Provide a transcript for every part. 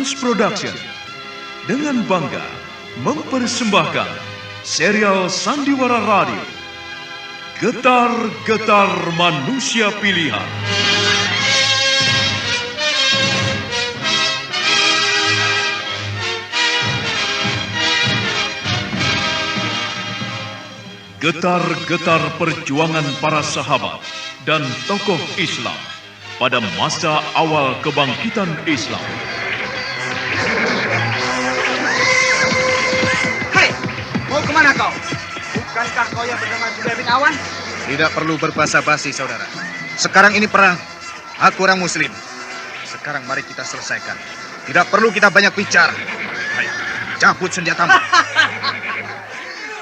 Bagus Production dengan bangga mempersembahkan serial Sandiwara Radio Getar-Getar Manusia Pilihan. Getar-getar perjuangan para sahabat dan tokoh Islam pada masa awal kebangkitan Islam. Hei, mau kemana kau? Bukankah kau yang bernama Zubair bin Awan? Tidak perlu berbasa-basi, saudara. Sekarang ini perang. Aku orang Muslim. Sekarang mari kita selesaikan. Tidak perlu kita banyak bicara. Ayo, cabut senjatamu.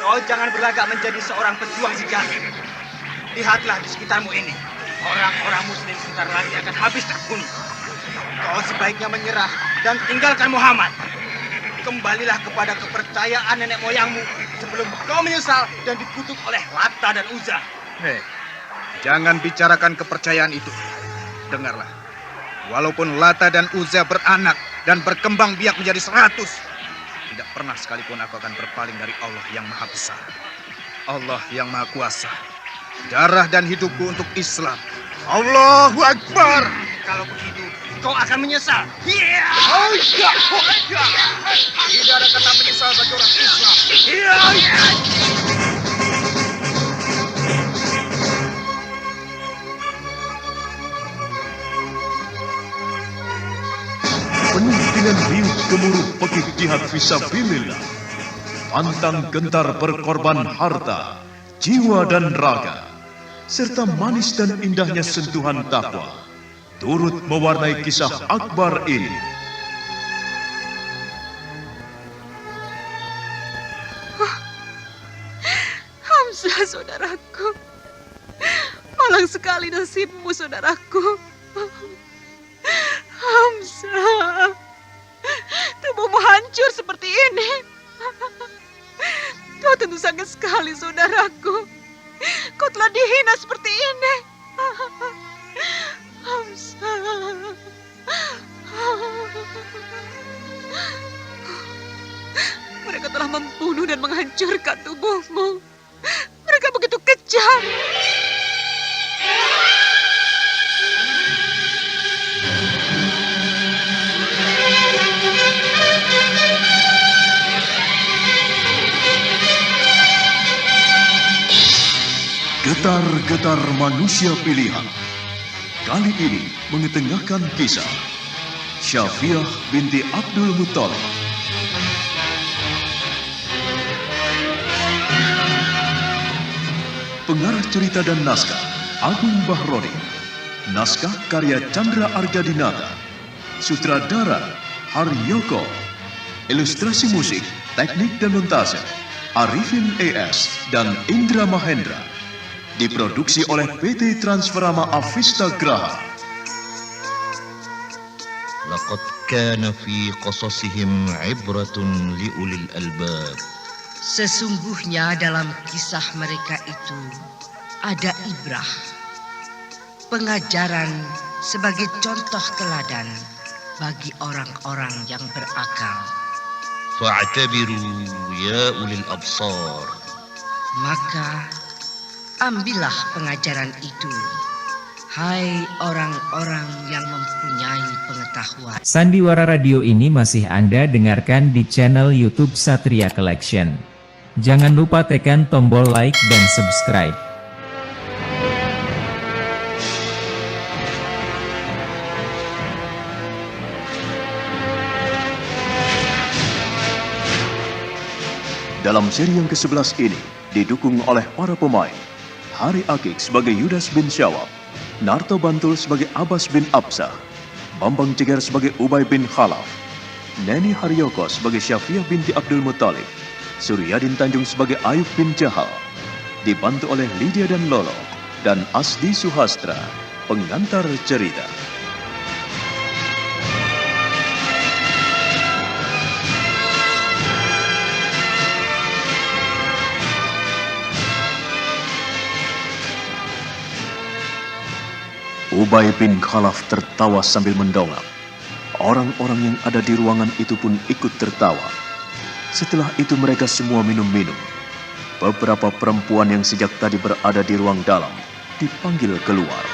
Kau jangan berlagak menjadi seorang pejuang sejati. Lihatlah di sekitarmu ini. Orang-orang Muslim sebentar lagi akan habis terbunuh. Kau sebaiknya menyerah dan tinggalkan Muhammad. Kembalilah kepada kepercayaan nenek moyangmu sebelum kau menyesal dan dikutuk oleh Lata dan Uzza. Hei, jangan bicarakan kepercayaan itu. Dengarlah. Walaupun Lata dan Uzza beranak dan berkembang biak menjadi 100, tidak pernah sekalipun aku akan berpaling dari Allah yang Maha Besar. Allah yang Maha Kuasa. Darah dan hidupku untuk Islam. Allahu Akbar. Kalau begitu, kau akan menyesal. Tidak ada kata menyesal bagi orang Islam. Penuh dengan riuh gemuruh pekik jihad fisabilillah, pantang gentar berkorban harta, jiwa dan raga, serta manis dan indahnya sentuhan takwa turut mewarnai kisah akbar ini. Hamzah, saudaraku, malang sekali nasibmu, saudaraku. Hamzah, tubuhmu hancur seperti ini. Kau tentu sakit sekali, saudaraku. Kau telah dihina seperti ini. Hamzah. Mereka telah membunuh dan menghancurkan tubuhmu. Mereka begitu kejam. Getar-getar manusia pilihan kali ini mengetengahkan kisah Syafiah binti Abdul Muttalib. Pengarah cerita dan naskah Agung Bahroni. Naskah karya Chandra Argadinata. Sutradara Haryoko. Ilustrasi musik, teknik dan montase Arifin ES dan Indra Mahendra. Diproduksi oleh PT Transferama Avista Graha. Laqad kana fi qasasihim ibratun liulil albab. Sesungguhnya dalam kisah mereka itu ada ibrah, pengajaran sebagai contoh teladan bagi orang-orang yang berakal. Fa'tabiru ya ulil absar. Maka ambillah pengajaran itu, hai orang-orang yang mempunyai pengetahuan. Sandiwara Radio ini masih Anda dengarkan di channel YouTube Satria Collection. Jangan lupa tekan tombol like dan subscribe. Dalam seri yang ke-11 ini didukung oleh para pemain Hari Akik sebagai Yudas bin Syawab, Narto Bantul sebagai Abbas bin Absah, Bambang Ceger sebagai Ubay bin Khalaf, Neni Haryoko sebagai Syafiah binti Abdul Muttalib, Suryadin Tanjung sebagai Ayub bin Jahal, dibantu oleh Lydia dan Lolo, dan Asdi Suhastra, pengantar cerita. Ubay bin Khalaf tertawa sambil mendongak. Orang-orang yang ada di ruangan itu pun ikut tertawa. Setelah itu mereka semua minum-minum. Beberapa perempuan yang sejak tadi berada di ruang dalam dipanggil keluar.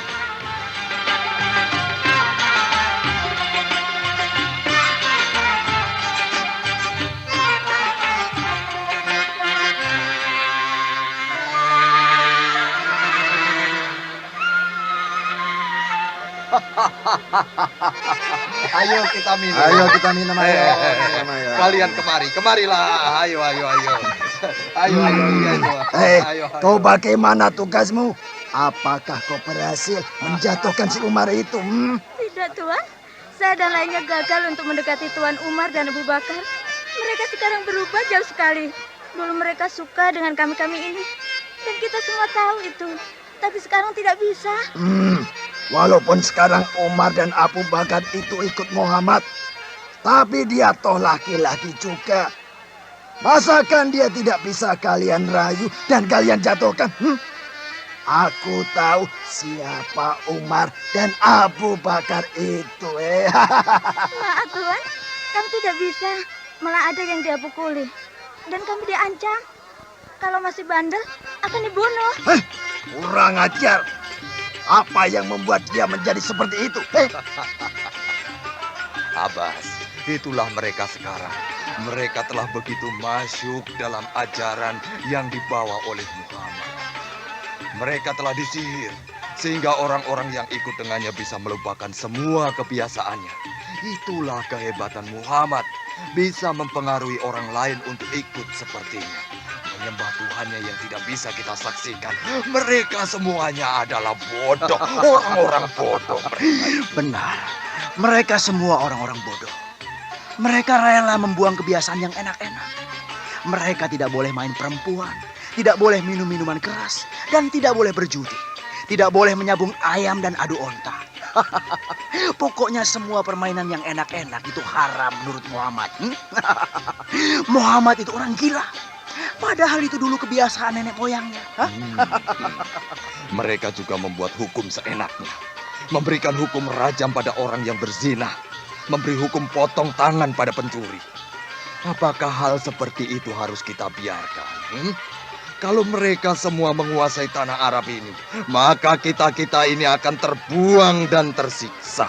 Ayo kita minum. Ayo kita minum. Kalian kemarilah. Ayo. Kau bagaimana tugasmu? Apakah kau berhasil menjatuhkan si Umar itu? Tidak, Tuan. Saya dan lainnya gagal untuk mendekati Tuan Umar dan Abu Bakar. Mereka sekarang berubah jauh sekali. Dulu mereka suka dengan kami-kami ini. Dan kita semua tahu itu. Tapi sekarang tidak bisa. Walaupun sekarang Umar dan Abu Bakar itu ikut Muhammad, tapi dia toh laki-laki juga. Masakan dia tidak bisa kalian rayu dan kalian jatuhkan? Aku tahu siapa Umar dan Abu Bakar itu. Maaf, Tuan. Kami tidak bisa. Malah ada yang dia pukuli. Dan kami diancam. Kalau masih bandel, akan dibunuh. Kurang ajar. Apa yang membuat dia menjadi seperti itu? Abbas, itulah mereka sekarang. Mereka telah begitu masuk dalam ajaran yang dibawa oleh Muhammad. Mereka telah disihir, sehingga orang-orang yang ikut dengannya bisa melupakan semua kebiasaannya. Itulah kehebatan Muhammad, bisa mempengaruhi orang lain untuk ikut sepertinya. Menyembah Tuhannya yang tidak bisa kita saksikan. Mereka semuanya adalah bodoh, orang-orang bodoh. Benar, mereka semua orang-orang bodoh. Mereka rela membuang kebiasaan yang enak-enak. Mereka tidak boleh main perempuan, tidak boleh minum minuman keras, dan tidak boleh berjudi. Tidak boleh menyabung ayam dan adu onta. Pokoknya semua permainan yang enak-enak itu haram menurut Muhammad. Muhammad itu orang gila. Padahal itu dulu kebiasaan nenek moyangnya. Mereka juga membuat hukum seenaknya. Memberikan hukum rajam pada orang yang berzina. Memberi hukum potong tangan pada pencuri. Apakah hal seperti itu harus kita biarkan? Kalau mereka semua menguasai tanah Arab ini, maka kita-kita ini akan terbuang dan tersiksa.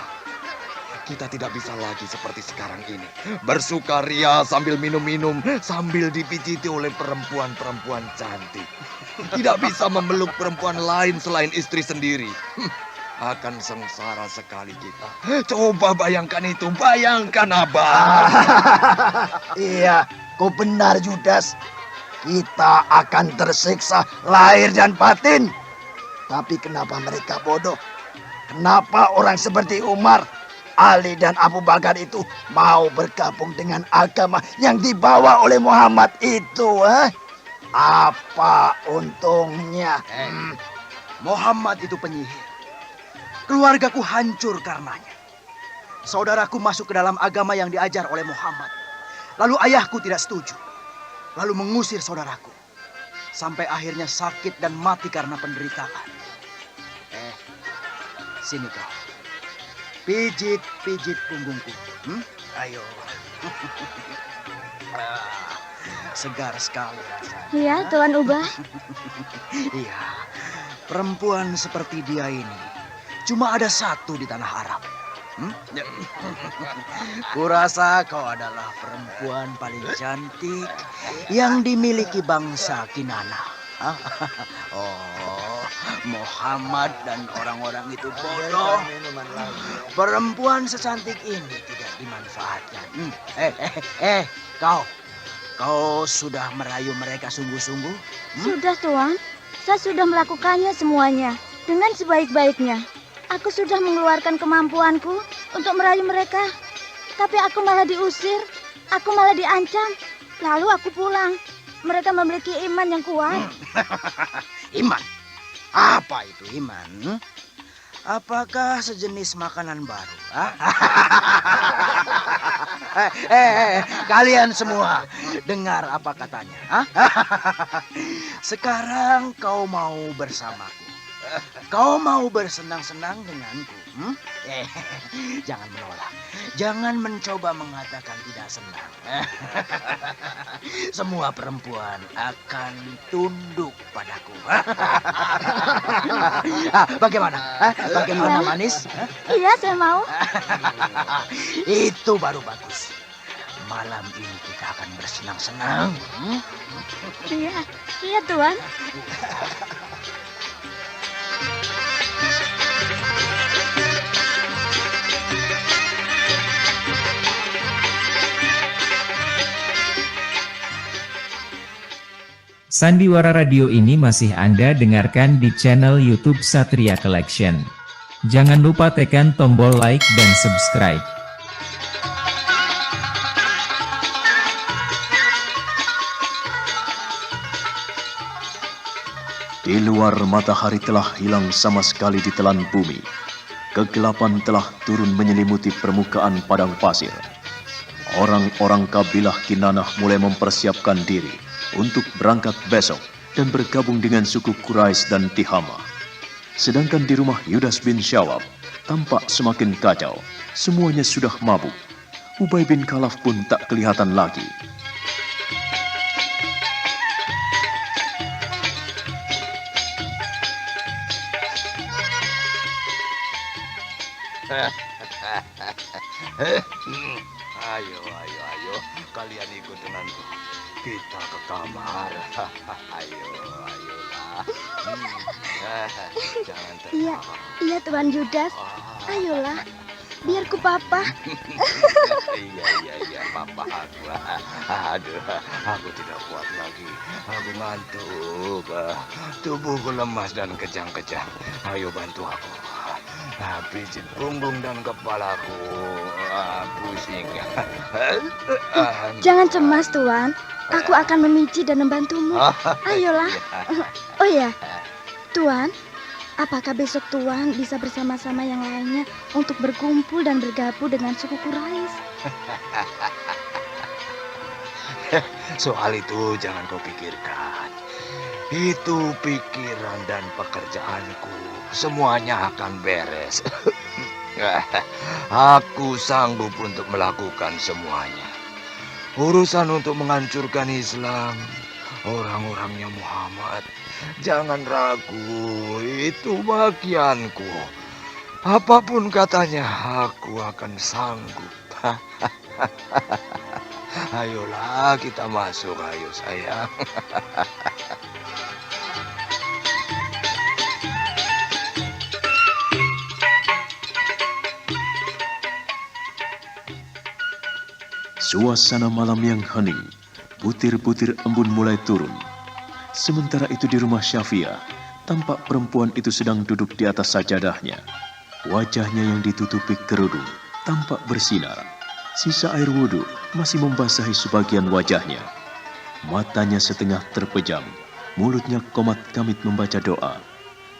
Kita tidak bisa lagi seperti sekarang ini. Bersukaria sambil minum-minum, sambil dipijiti oleh perempuan-perempuan cantik. Tidak bisa memeluk perempuan lain selain istri sendiri. Akan sengsara sekali kita. Coba bayangkan itu, bayangkan Abah. Iya, kau benar Judas. Kita akan tersiksa lahir dan batin. Tapi kenapa mereka bodoh? Kenapa orang seperti Umar, Ali dan Abu Bakar itu mau bergabung dengan agama yang dibawa oleh Muhammad itu? Apa untungnya? Muhammad itu penyihir. Keluargaku hancur karenanya. Saudaraku masuk ke dalam agama yang diajar oleh Muhammad. Lalu ayahku tidak setuju. Lalu mengusir saudaraku. Sampai akhirnya sakit dan mati karena penderitaan. Sini kau. Pijit-pijit punggungku. Ayo. Segar sekali rasanya. Iya, Tuan Ubah. Iya. Perempuan seperti dia ini cuma ada satu di tanah Arab. Kurasa kau adalah perempuan paling cantik yang dimiliki bangsa Kinana. Oh, Muhammad dan orang-orang itu bodoh. Perempuan secantik ini tidak dimanfaatkan. Kau sudah merayu mereka sungguh-sungguh? Sudah, Tuan. Saya sudah melakukannya semuanya dengan sebaik-baiknya. Aku sudah mengeluarkan kemampuanku untuk merayu mereka. Tapi aku malah diusir. Aku malah diancam. Lalu aku pulang. Mereka memiliki iman yang kuat. Iman? Apa itu iman? Apakah sejenis makanan baru? Kalian semua dengar apa katanya? Sekarang kau mau bersamaku. Kau mau bersenang-senang denganku? Jangan menolak. Jangan mencoba mengatakan tidak senang. Semua perempuan akan tunduk padaku. Bagaimana? Bagaimana, manis? Iya, saya mau. Itu baru bagus. Malam ini kita akan bersenang-senang. Iya, iya Tuan. Sandiwara Radio ini masih Anda dengarkan di channel YouTube Satria Collection. Jangan lupa tekan tombol like dan subscribe. Di luar matahari telah hilang sama sekali ditelan bumi. Kegelapan telah turun menyelimuti permukaan padang pasir. Orang-orang kabilah Kinanah mulai mempersiapkan diri untuk berangkat besok dan bergabung dengan suku Quraisy dan Tihama. Sedangkan di rumah Yudas bin Syawab tampak semakin kacau. Semuanya sudah mabuk. Ubay bin Khalaf pun tak kelihatan lagi. Ayo, kalian ikut denganku. Kita ke kamar. Ayolah. Jangan Iya, tertawa. iya Tuan Yudas. Ayolah, biar ku papa. Iya, papa aku. Aduh, aku tidak kuat lagi. Aku ngantuk. Tubuhku lemas dan kejang-kejang. Ayo bantu aku. Pijit punggung dan kepalaku. Pusing. Jangan cemas Tuan. Aku akan memijit dan membantumu. Ayolah. Oh ya, Tuan. Apakah besok Tuan bisa bersama-sama yang lainnya untuk berkumpul dan bergabung dengan suku Quraisy? Soal itu jangan kau pikirkan. Itu pikiran dan pekerjaanku. Semuanya akan beres. Aku sanggup untuk melakukan semuanya. Urusan untuk menghancurkan Islam, orang-orangnya Muhammad, jangan ragu, itu bagianku. Apapun katanya, aku akan sanggup. Ayolah kita masuk, ayo sayang. Suasana malam yang hening, butir-butir embun mulai turun. Sementara itu di rumah Syafiah, tampak perempuan itu sedang duduk di atas sajadahnya. Wajahnya yang ditutupi kerudung tampak bersinar. Sisa air wudhu masih membasahi sebagian wajahnya. Matanya setengah terpejam, mulutnya komat kamit membaca doa.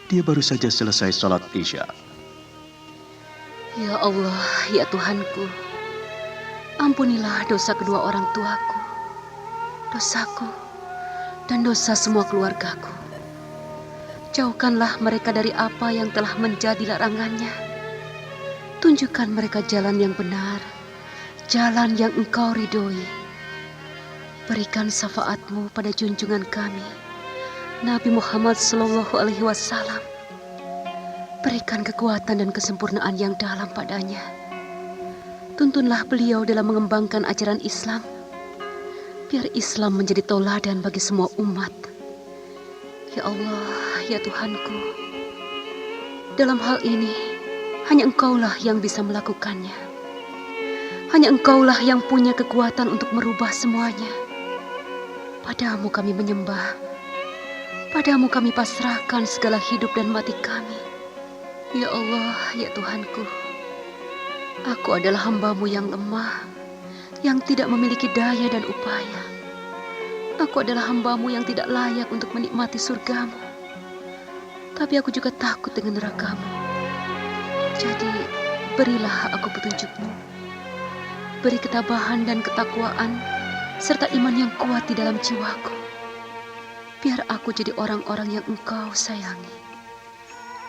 Dia baru saja selesai salat Isya. Ya Allah, ya Tuhanku, ampunilah dosa kedua orang tuaku, dosaku, dan dosa semua keluargaku. Jauhkanlah mereka dari apa yang telah menjadi larangannya. Tunjukkan mereka jalan yang benar, jalan yang Engkau ridhoi. Berikan syafaat-Mu pada junjungan kami, Nabi Muhammad SAW. Berikan kekuatan dan kesempurnaan yang dalam padanya. Tuntunlah beliau dalam mengembangkan ajaran Islam. Biar Islam menjadi tauladan bagi semua umat. Ya Allah, ya Tuhanku. Dalam hal ini, hanya Engkaulah yang bisa melakukannya. Hanya Engkaulah yang punya kekuatan untuk merubah semuanya. Padamu kami menyembah. Padamu kami pasrahkan segala hidup dan mati kami. Ya Allah, ya Tuhanku. Aku adalah hamba-Mu yang lemah, yang tidak memiliki daya dan upaya. Aku adalah hamba-Mu yang tidak layak untuk menikmati surga-Mu. Tapi aku juga takut dengan neraka-Mu. Jadi, berilah aku petunjuk-Mu. Beri ketabahan dan ketakwaan, serta iman yang kuat di dalam jiwaku. Biar aku jadi orang-orang yang Engkau sayangi.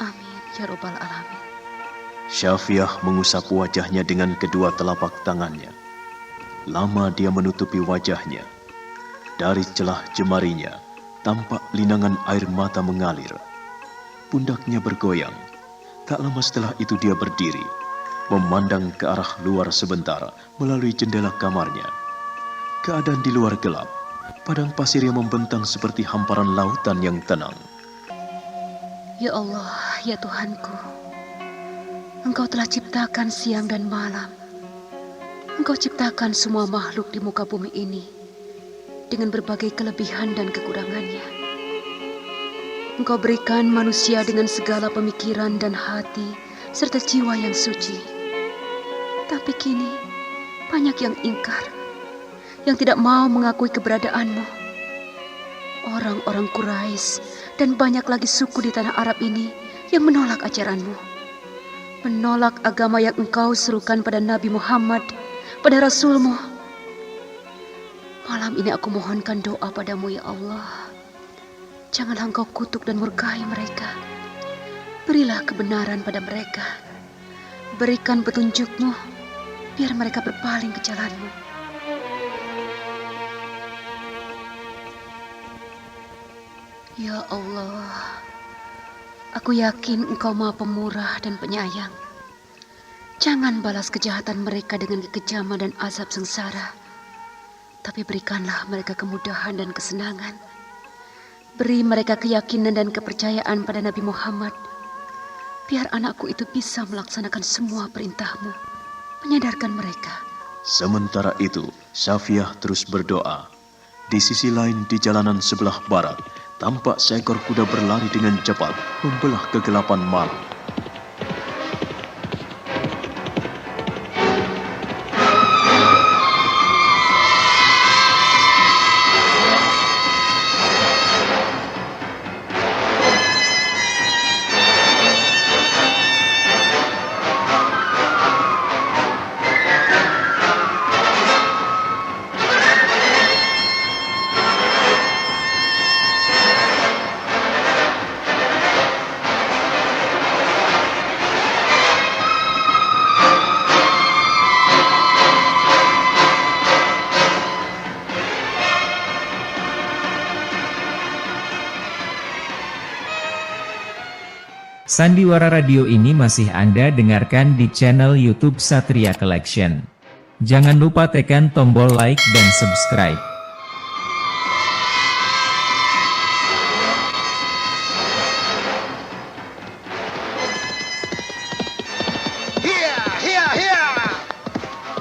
Amin, ya Rabbal Alamin. Syafiah mengusap wajahnya dengan kedua telapak tangannya. Lama dia menutupi wajahnya. Dari celah jemarinya, tampak linangan air mata mengalir. Pundaknya bergoyang. Tak lama setelah itu dia berdiri, memandang ke arah luar sebentar melalui jendela kamarnya. Keadaan di luar gelap, padang pasir yang membentang seperti hamparan lautan yang tenang. Ya Allah, ya Tuhanku, Engkau telah ciptakan siang dan malam. Engkau ciptakan semua makhluk di muka bumi ini dengan berbagai kelebihan dan kekurangannya. Engkau berikan manusia dengan segala pemikiran dan hati serta jiwa yang suci. Tapi kini banyak yang ingkar, yang tidak mau mengakui keberadaanmu. Orang-orang Quraisy dan banyak lagi suku di tanah Arab ini yang menolak ajaranmu, menolak agama yang engkau serukan pada Nabi Muhammad, pada Rasulmu. Malam ini aku mohonkan doa padamu ya Allah. Janganlah engkau kutuk dan murkai mereka. Berilah kebenaran pada mereka. Berikan petunjukmu, biar mereka berpaling ke jalanmu. Ya Allah, aku yakin Engkau Maha Pemurah dan Penyayang. Jangan balas kejahatan mereka dengan kekejaman dan azab sengsara, tapi berikanlah mereka kemudahan dan kesenangan. Beri mereka keyakinan dan kepercayaan pada Nabi Muhammad, biar anakku itu bisa melaksanakan semua perintah-Mu. Menyadarkan mereka. Sementara itu, Syafiah terus berdoa. Di sisi lain, di jalanan sebelah barat, tampak seekor kuda berlari dengan cepat, membelah kegelapan malam. Sandiwara Radio ini masih Anda dengarkan di channel YouTube Satria Collection. Jangan lupa tekan tombol like dan subscribe.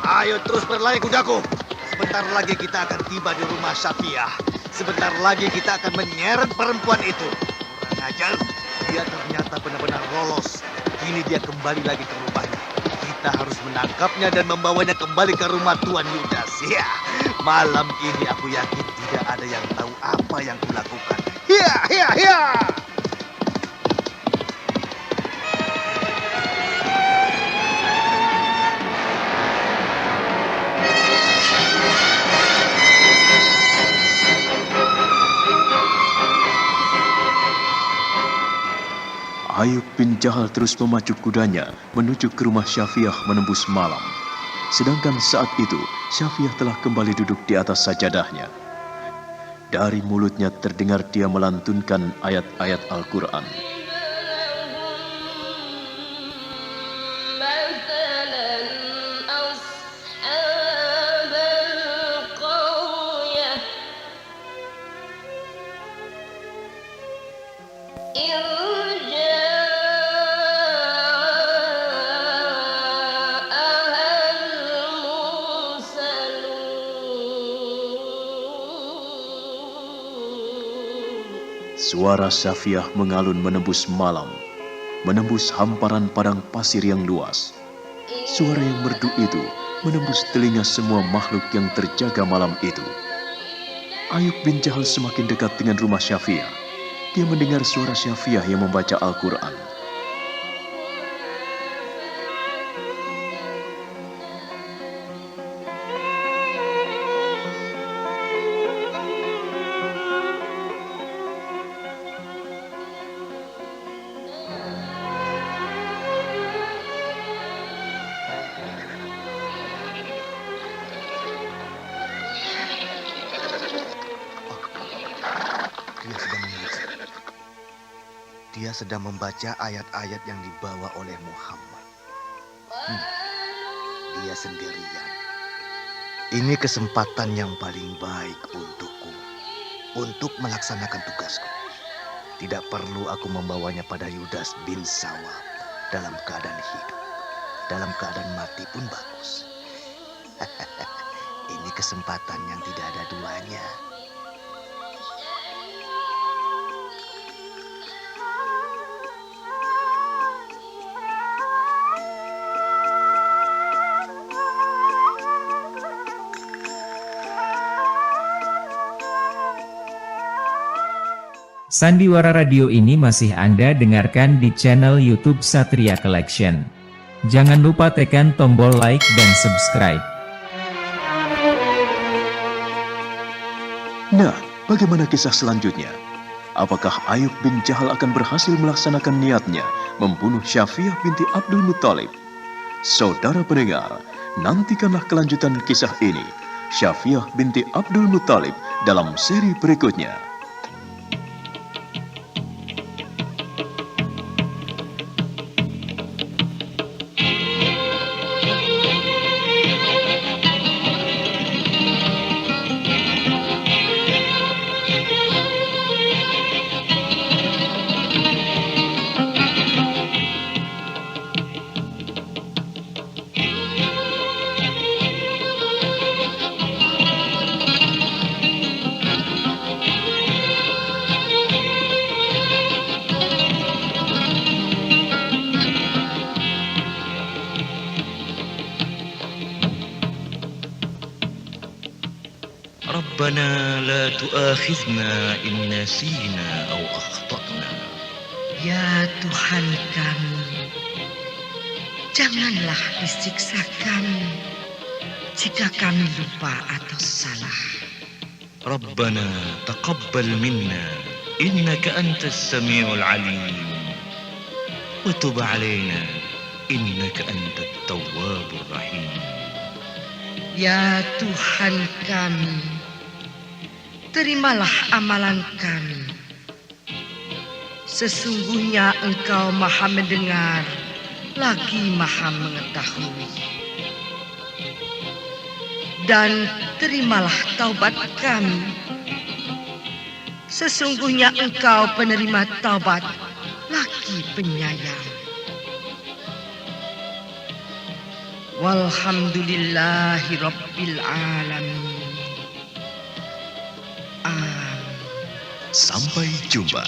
Ayo terus berlari kudaku. Sebentar lagi kita akan tiba di rumah Syafiah. Sebentar lagi kita akan menyeret perempuan itu. Kurang ajar, dia ternyata benar-benar lolos. Kini dia kembali lagi ke rumahnya. Kita harus menangkapnya dan membawanya kembali ke rumah Tuan Yudas. Ya, malam ini aku yakin tidak ada yang tahu apa yang kulakukan. Hiya! Ayub bin Jahal terus memacu kudanya menuju ke rumah Syafiah menembus malam. Sedangkan saat itu, Syafiah telah kembali duduk di atas sajadahnya. Dari mulutnya terdengar dia melantunkan ayat-ayat Al-Quran. Suara Syafiah mengalun menembus malam, menembus hamparan padang pasir yang luas. Suara yang merdu itu menembus telinga semua makhluk yang terjaga malam itu. Ayub bin Jahal semakin dekat dengan rumah Syafiah. Dia mendengar suara Syafiah yang membaca Al-Quran. Dia sedang membaca ayat-ayat yang dibawa oleh Muhammad. Dia sendirian. Ini kesempatan yang paling baik untukku untuk melaksanakan tugasku. Tidak perlu aku membawanya pada Yudas bin Sawab dalam keadaan hidup. Dalam keadaan mati pun bagus. Ini kesempatan yang tidak ada duanya. Sandiwara radio ini masih Anda dengarkan di channel YouTube Satria Collection. Jangan lupa tekan tombol like dan subscribe. Nah, bagaimana kisah selanjutnya? Apakah Ayub bin Jahal akan berhasil melaksanakan niatnya membunuh Syafiah binti Abdul Muttalib? Saudara pendengar, nantikanlah kelanjutan kisah ini, Syafiah binti Abdul Muttalib, dalam seri berikutnya. ربنا لا تؤاخذنا إن نسينا أو أخطأنا. Ya Tuhan kami, janganlah disiksa kami jika kami lupa atau salah. ربنا تقبل منا إنك أنت السميع العليم وتب علينا إنك أنت التواب الرحيم. Ya Tuhan kami, terimalah amalan kami. Sesungguhnya Engkau Maha mendengar, lagi Maha mengetahui. Dan terimalah taubat kami. Sesungguhnya Engkau penerima taubat, lagi penyayang. Walhamdulillahi Rabbil Alamin. Sampai jumpa.